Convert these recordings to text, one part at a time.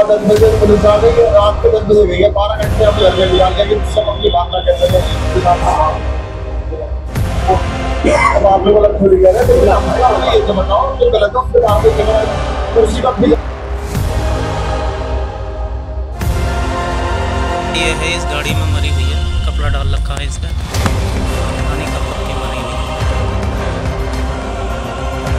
सुबह 10 बजे पुलिस आ गई है, रात को 10 बजे गई है, 12 घंटे हम घर में गुजार लिया कि सब अपनी बात ना कहते हैं। अब आप लोग अलग थोड़ी कह रहे हैं, ये तो बताओ जो गलत हो फिर आप कुर्सी पर ये है इस गाड़ी में मरी हुई है, कपड़ा डाल रखा है इसका, पानी का पत्ती मरी हुई है।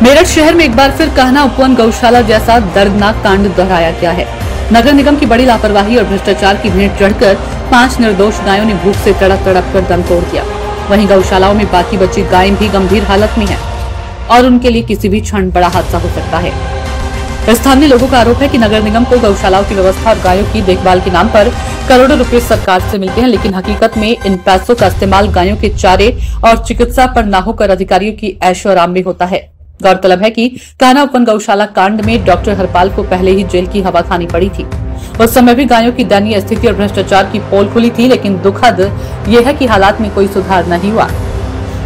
मेरठ शहर में एक बार फिर कहना उपवन गौशाला जैसा दर्दनाक कांड दोहराया गया है। नगर निगम की बड़ी लापरवाही और भ्रष्टाचार की भेंट चढ़कर 5 निर्दोष गायों ने भूख से तड़प तड़प कर दम तोड़ दिया। वहीं गौशालाओं में बाकी बची गायें भी गंभीर हालत में हैं और उनके लिए किसी भी क्षण बड़ा हादसा हो सकता है। स्थानीय लोगों का आरोप है कि नगर निगम को गौशालाओं की व्यवस्था और गायों की देखभाल के नाम पर करोड़ों रुपए सरकार से मिलते हैं, लेकिन हकीकत में इन पैसों का इस्तेमाल गायों के चारे और चिकित्सा पर न होकर अधिकारियों की ऐशो आराम में होता है। गौरतलब है कि कान्हा उपवन गौशाला कांड में डॉक्टर हरपाल को पहले ही जेल की हवा खानी पड़ी थी। उस समय भी गायों की दयनीय स्थिति और भ्रष्टाचार की पोल खुली थी, लेकिन दुखद यह है कि हालात में कोई सुधार नहीं हुआ।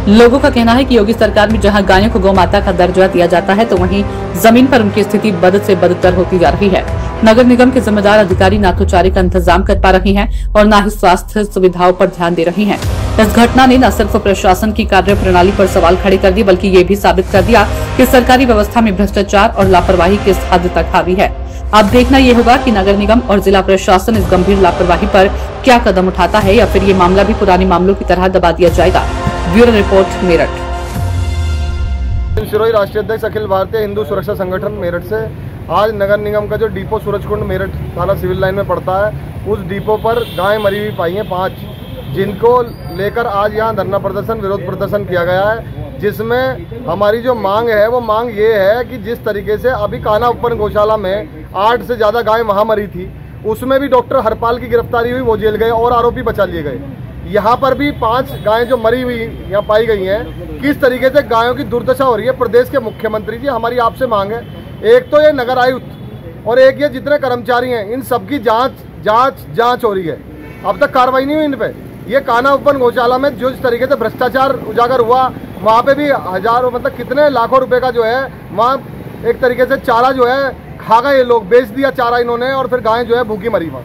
लोगों का कहना है कि योगी सरकार में जहां गायों को गौमाता का दर्जा दिया जाता है, तो वहीं जमीन पर उनकी स्थिति बद से बदतर होती जा रही है। नगर निगम के जिम्मेदार अधिकारी न तो चारे का इंतजाम कर पा रहे हैं और न ही स्वास्थ्य सुविधाओं पर ध्यान दे रहे हैं। इस घटना ने न सिर्फ प्रशासन की कार्य प्रणाली पर सवाल खड़े कर दिए, बल्कि ये भी साबित कर दिया कि सरकारी व्यवस्था में भ्रष्टाचार और लापरवाही किस हद तक हावी है। अब देखना ये होगा कि नगर निगम और जिला प्रशासन इस गंभीर लापरवाही पर क्या कदम उठाता है, या फिर ये मामला भी पुराने मामलों की तरह दबा दिया जाएगा। Bureau report, Meerut. शिरोई राष्ट्रीय अध्यक्ष अखिल भारतीय हिंदू सुरक्षा संगठन मेरठ से आज नगर निगम का जो डिपो सूरजकुंड मेरठ थाना सिविल लाइन में पड़ता है, उस डिपो पर गायें मरी हुई पाई हैं 5, जिनको लेकर आज यहाँ धरना प्रदर्शन, विरोध प्रदर्शन किया गया है। जिसमें हमारी जो मांग है वो मांग ये है कि जिस तरीके से अभी कान्हा उपवन गौशाला में 8 से ज़्यादा गायें वहाँ मरी थी, उसमें भी डॉक्टर हरपाल की गिरफ्तारी हुई, वो जेल गए और आरोपी बचा लिए गए। यहाँ पर भी 5 गायें जो मरी हुई यहाँ पाई गई हैं। किस तरीके से गायों की दुर्दशा हो रही है। प्रदेश के मुख्यमंत्री जी, हमारी आपसे मांग है, एक तो ये नगर आयुक्त और एक ये जितने कर्मचारी हैं, इन सबकी जांच हो रही है। अब तक कार्रवाई नहीं हुई इन पे। ये कान्हा उपवन गौशाला में जो इस तरीके से भ्रष्टाचार उजागर हुआ, वहाँ पे भी हजारों मतलब कितने लाखों रुपए का जो है वहाँ एक तरीके से चारा जो है खा गए, ये लोग बेच दिया चारा इन्होंने, और फिर गायें जो है भूखी मरी वहाँ।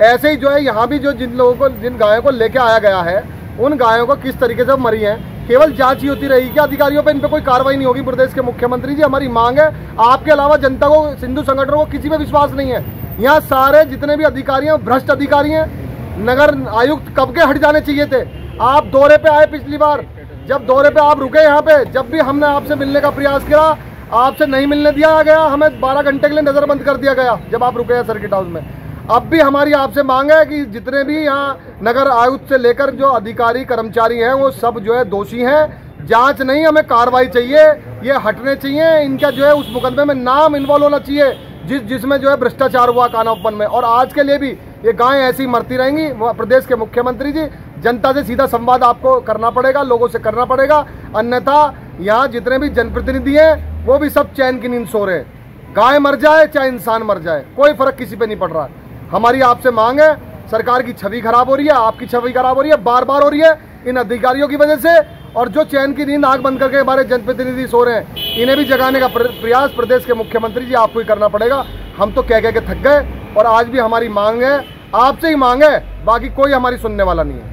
ऐसे ही जो है यहाँ भी जो जिन गायों को लेके आया गया है, उन गायों को किस तरीके से मरी हैं, केवल जांच ही होती रहेगी क्या? अधिकारियों पे इन पे कोई कार्रवाई नहीं होगी? प्रदेश के मुख्यमंत्री जी, हमारी मांग है, आपके अलावा जनता को, हिंदू संगठनों को किसी पे विश्वास नहीं है। यहाँ सारे जितने भी अधिकारी हैं भ्रष्ट अधिकारी हैं। नगर आयुक्त कब के हट जाने चाहिए थे। आप दौरे पे आए पिछली बार, जब दौरे पे आप रुके यहाँ पे, जब भी हमने आपसे मिलने का प्रयास किया, आपसे नहीं मिलने दिया गया, हमें 12 घंटे के लिए नजरबंद कर दिया गया जब आप रुके हैं सर्किट हाउस में। अब भी हमारी आपसे मांग है कि जितने भी यहाँ नगर आयुक्त से लेकर जो अधिकारी कर्मचारी हैं, वो सब जो है दोषी हैं। जांच नहीं, हमें कार्रवाई चाहिए, ये हटने चाहिए। इनका जो है उस मुकदमे में नाम इन्वॉल्व होना चाहिए जिसमें जो है भ्रष्टाचार हुआ कान्हा उपवन में। और आज के लिए भी ये गायें ऐसी मरती रहेंगी। प्रदेश के मुख्यमंत्री जी, जनता से सीधा संवाद आपको करना पड़ेगा, लोगों से करना पड़ेगा, अन्यथा यहाँ जितने भी जनप्रतिनिधि हैं वो भी सब चैन की नींद सो रहे हैं। गाय मर जाए चाहे इंसान मर जाए, कोई फर्क किसी पे नहीं पड़ रहा। हमारी आपसे मांग है, सरकार की छवि खराब हो रही है, आपकी छवि खराब हो रही है, बार बार हो रही है इन अधिकारियों की वजह से। और जो चैन की नींद आंख बंद करके हमारे जनप्रतिनिधि सो रहे हैं, इन्हें भी जगाने का प्रयास प्रदेश के मुख्यमंत्री जी आपको ही करना पड़ेगा। हम तो कह के थक गए और आज भी हमारी मांग है, आपसे ही मांग है, बाकी कोई हमारी सुनने वाला नहीं है।